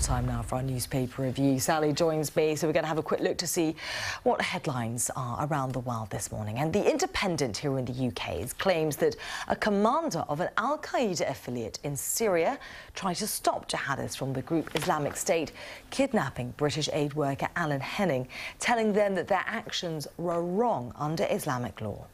Time now for our newspaper review. Sally joins me, so we're going to have a quick look to see what headlines are around the world this morning. And The Independent here in the UK claims that a commander of an Al-Qaeda affiliate in Syria tried to stop jihadists from the group Islamic State kidnapping British aid worker Alan Henning, telling them that their actions were wrong under Islamic law.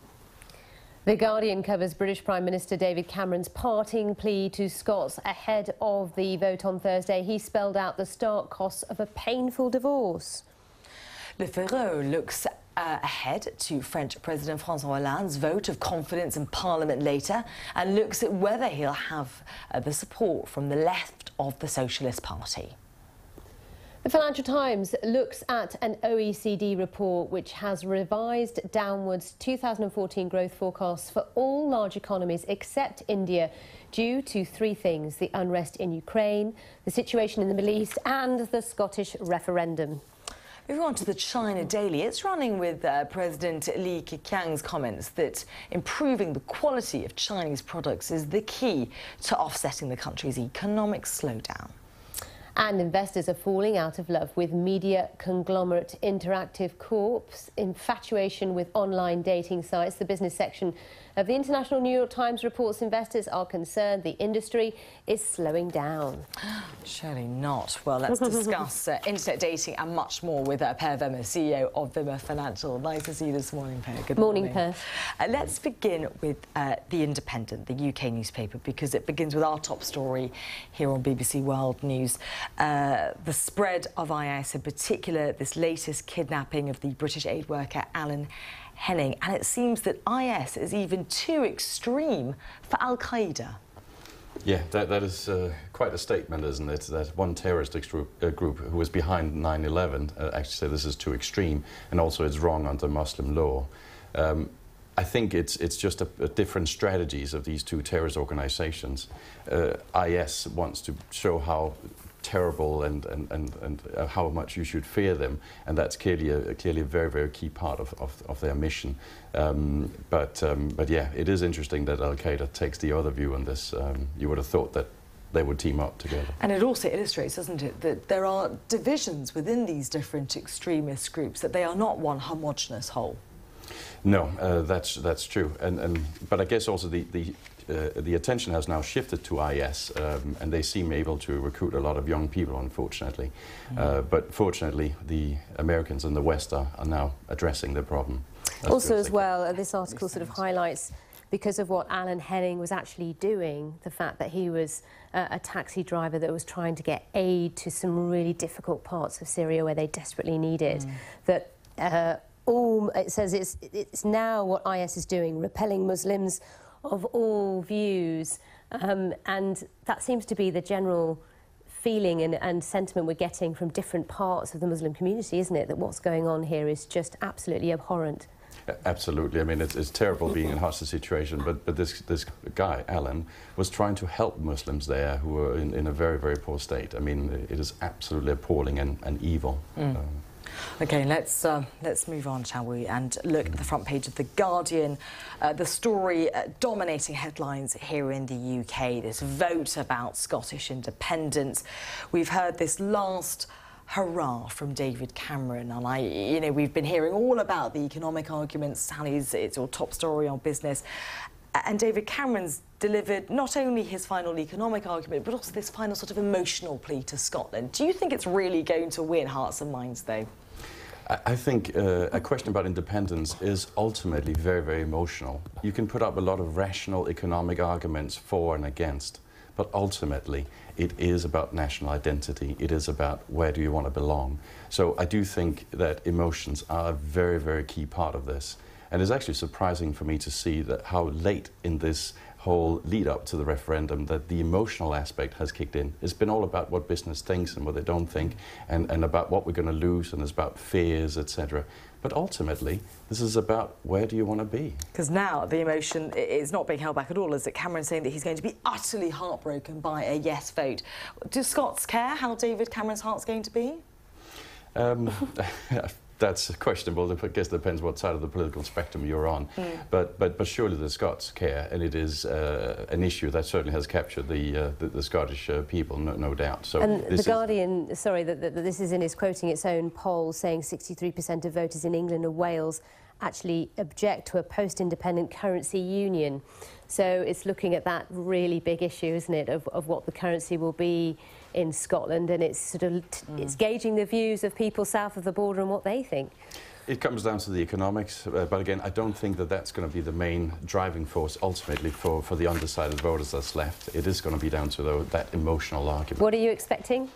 The Guardian covers British Prime Minister David Cameron's parting plea to Scots ahead of the vote on Thursday. He spelled out the stark costs of a painful divorce. Le Figaro looks ahead to French President François Hollande's vote of confidence in Parliament later and looks at whether he'll have the support from the left of the Socialist Party. The Financial Times looks at an OECD report which has revised downwards 2014 growth forecasts for all large economies except India due to three things: the unrest in Ukraine, the situation in the Middle East and the Scottish referendum. Moving on to the China Daily, it's running with President Li Keqiang's comments that improving the quality of Chinese products is the key to offsetting the country's economic slowdown. And investors are falling out of love with media conglomerate Interactive Corp's infatuation with online dating sites. The business section of the International New York Times reports investors are concerned the industry is slowing down. Surely not. Well, let's discuss internet dating and much more with Per Wimmer, CEO of Wimmer Financial. Nice to see you this morning, Per. Good morning. Per. Let's begin with The Independent, the UK newspaper, because it begins with our top story here on BBC World News. The spread of IS, in particular this latest kidnapping of the British aid worker Alan Henning, and it seems that IS is even too extreme for Al-Qaeda. Yeah, that is quite a statement, isn't it? That one terrorist group who was behind 9/11 actually said this is too extreme, and also it's wrong under Muslim law. I think it's just different strategies of these two terrorist organizations. IS wants to show how terrible and how much you should fear them, and that's clearly a very, very key part of their mission. But yeah, it is interesting that Al-Qaeda takes the other view on this. You would have thought that they would team up together. And it also illustrates, doesn't it, that there are divisions within these different extremist groups, that they are not one homogenous whole. No, that's true, but I guess also the attention has now shifted to IS, and they seem able to recruit a lot of young people, unfortunately. But fortunately, the Americans and the West are now addressing the problem. Also, as well, this article sort of highlights, because of what Alan Henning was actually doing, the fact that he was a taxi driver that was trying to get aid to some really difficult parts of Syria where they desperately need it, that it says it's now what IS is doing, repelling Muslims of all views, and that seems to be the general feeling and sentiment we're getting from different parts of the Muslim community, isn't it? That what's going on here is just absolutely abhorrent. Absolutely. I mean, it's terrible being in a hostage situation, but this guy, Alan, was trying to help Muslims there who were in a very, very poor state. I mean, it is absolutely appalling and evil. OK, let's move on, shall we, and look at the front page of The Guardian. The story dominating headlines here in the UK, this vote about Scottish independence. We've heard this last hurrah from David Cameron, and we've been hearing all about the economic arguments. Sally's, it's your top story on business. And David Cameron's delivered not only his final economic argument, but also this final sort of emotional plea to Scotland. Do you think it's really going to win hearts and minds, though? I think a question about independence is ultimately very, very emotional. You can put up a lot of rational economic arguments for and against, but ultimately it is about national identity. It is about where do you want to belong. So I do think that emotions are a very, very key part of this. And it's actually surprising for me to see that how late in this whole lead up to the referendum that the emotional aspect has kicked in. It's been all about what business thinks and what they don't think, and about what we're going to lose, and it's about fears, etc. But ultimately, this is about where do you want to be? Because now the emotion is not being held back at all, is it? Cameron saying that he's going to be utterly heartbroken by a yes vote. Do Scots care how David Cameron's heart's going to be? That's questionable. I guess it depends what side of the political spectrum you're on. But surely the Scots care, and it is an issue that certainly has captured the Scottish people, no doubt. So and The Guardian, sorry, that this is in his quoting its own poll, saying 63% of voters in England and Wales actually object to a post-independent currency union. So it's looking at that really big issue, isn't it, of what the currency will be in Scotland, and it's sort of it's gauging the views of people south of the border and what they think. It comes down to the economics, but again, I don't think that that's going to be the main driving force ultimately for the undecided voters that's left. It is going to be down to that emotional argument. What are you expecting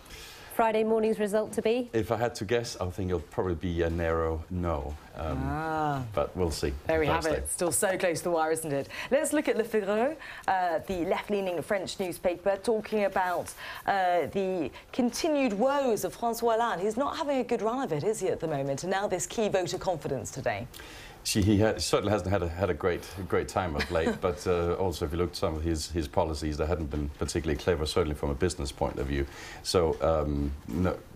Friday morning's result to be? If I had to guess, I think it'll probably be a narrow no. But we'll see. There we have it. Still so close to the wire, isn't it? Let's look at Le Figaro, the left-leaning French newspaper, talking about the continued woes of François Hollande. He's not having a good run of it, is he, at the moment? And now this key voter confidence today. He certainly hasn't had a great time of late, but also if you look at some of his policies, they hadn't been particularly clever, certainly from a business point of view. So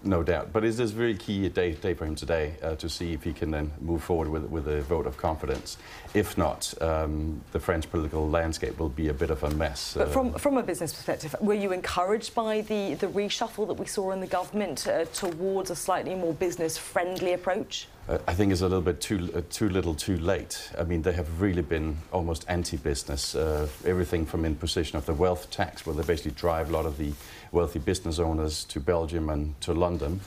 no doubt. But it is a very key day for him today to see if he can then move forward with a vote of confidence. If not, the French political landscape will be a bit of a mess. But from a business perspective, were you encouraged by the reshuffle that we saw in the government towards a slightly more business-friendly approach? I think it's a little bit too little too late. I mean, they have really been almost anti-business. Everything from imposition of the wealth tax, where they basically drive a lot of the wealthy business owners to Belgium and to London,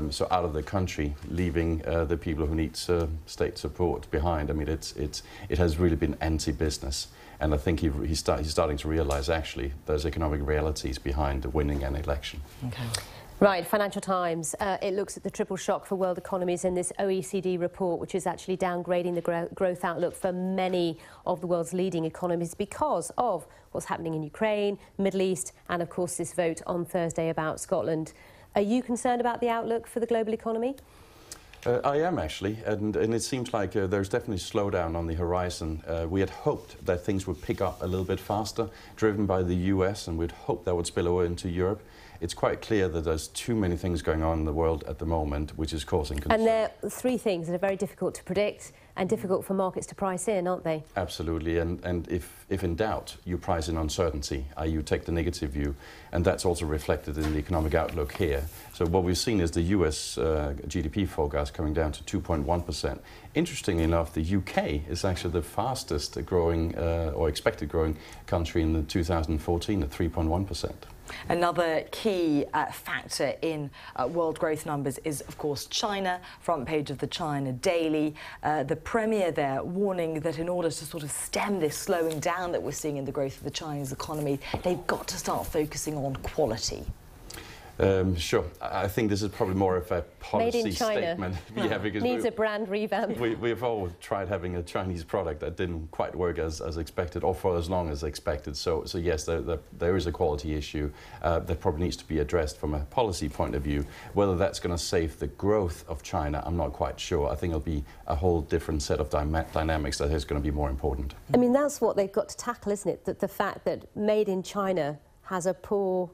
so out of the country, leaving the people who need state support behind. I mean, it has really been anti-business. And I think he's starting to realise, actually, there's economic realities behind winning an election. Okay. Right, Financial Times, it looks at the triple shock for world economies in this OECD report, which is actually downgrading the growth outlook for many of the world's leading economies because of what's happening in Ukraine, Middle East, and of course this vote on Thursday about Scotland. Are you concerned about the outlook for the global economy? I am, actually, and it seems like there's definitely a slowdown on the horizon. We had hoped that things would pick up a little bit faster, driven by the US, and we'd hoped that would spill over into Europe. It's quite clear that there's too many things going on in the world at the moment, which is causing concern. And there are three things that are very difficult to predict and difficult for markets to price in, aren't they? Absolutely, and if in doubt, you price in uncertainty, you take the negative view, and that's also reflected in the economic outlook here. So what we've seen is the US GDP forecast coming down to 2.1%. Interestingly enough, the UK is actually the fastest growing or expected growing country in 2014 at 3.1%. Another key factor in world growth numbers is, of course, China. Front page of the China Daily. The Premier there warning that in order to sort of stem this slowing down that we're seeing in the growth of the Chinese economy, they've got to start focusing on quality. Sure. I think this is probably more of a policy statement. Yeah, because needs a brand revamp. We've all tried having a Chinese product that didn't quite work as expected or for as long as expected. So yes, there is a quality issue that probably needs to be addressed from a policy point of view. Whether that's going to save the growth of China, I'm not quite sure. I think it'll be a whole different set of dynamics that is going to be more important. I mean, that's what they've got to tackle, isn't it? That the fact that Made in China has a poor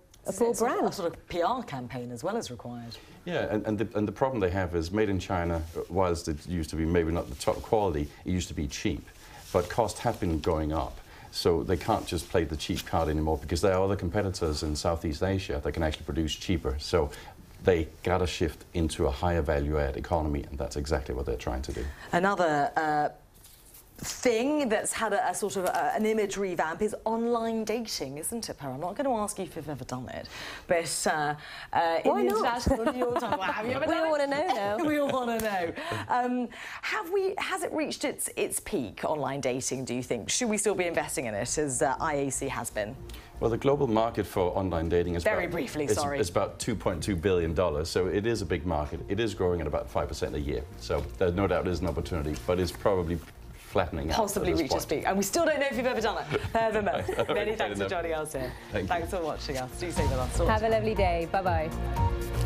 brand. A sort of PR campaign as well as required. Yeah, and the problem they have is Made in China, whilst it used to be maybe not the top quality, it used to be cheap. But costs have been going up. So they can't just play the cheap card anymore because there are other competitors in Southeast Asia that can actually produce cheaper. So they got to shift into a higher value-add economy, and that's exactly what they're trying to do. Another thing that's had a sort of an image revamp is online dating, isn't it, Per? I'm not going to ask you if you've ever done it, but why in the not? international New York Times, have you ever done it? We all want to know now. We all want to know. Has it reached its peak, online dating, do you think? Should we still be investing in it, as IAC has been? Well, the global market for online dating is it's about $2.2 billion, so it is a big market. It is growing at about 5% a year, so there's no doubt there's an opportunity, but it's probably flattening out. Possibly reach its peak. And we still don't know if you've ever done it. Per Wimmer, many thanks for joining us here. Thanks for watching us. Do stay with us. Have a lovely day. Bye-bye.